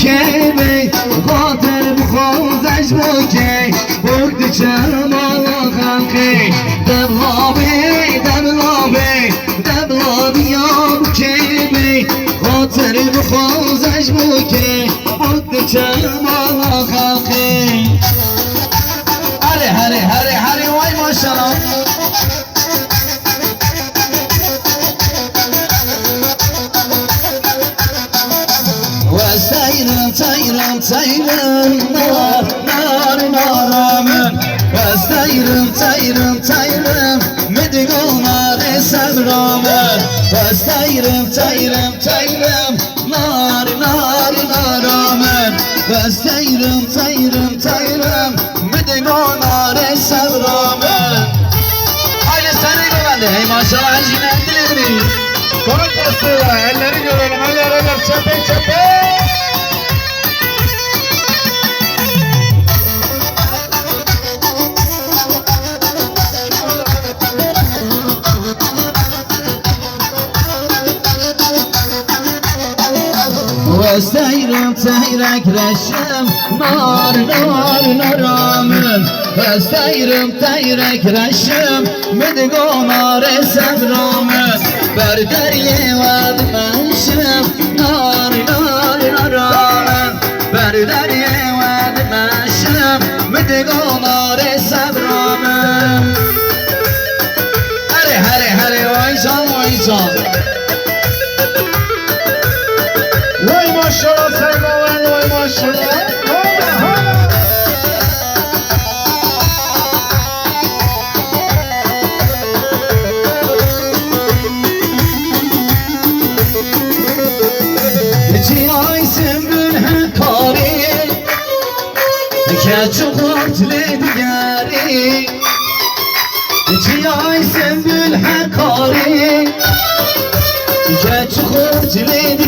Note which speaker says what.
Speaker 1: بی خاطر بخوزش بکی برد چمال خلقی دبلابی دبلابی دبلابی یا بکی بی خاطر بخوزش بکی برد چمال خلقی هره هره هره هره وای ماشالله وستيرم تيرم تيرم نار نار نار من وستيرم تيرم تيرم مدقو نار سبرا من وستيرم تيرم تيرم نار نار نار من وستيرم تيرم تيرم مدقو نار سبرا من Haydi seni görelim. Hey maşallah hacine dilini.
Speaker 2: Konuk dostuyla elleri görelim. Eller çöpe çöpe.
Speaker 1: وستيرم تيرك رشم نار نار نارامن وستيرم تيرك رشم مدقو نار سبرامن بردري واد منشم نار نار نارامن بردري واد منشم مدقو نار سبرامن هري هري هري ويشان ويشان
Speaker 2: Vay maşallah Seymoğlan, vay maşallah.
Speaker 1: Ay sümbül hekari Keçukurt lidgari Ay sümbül hekari Keçukurt lidgari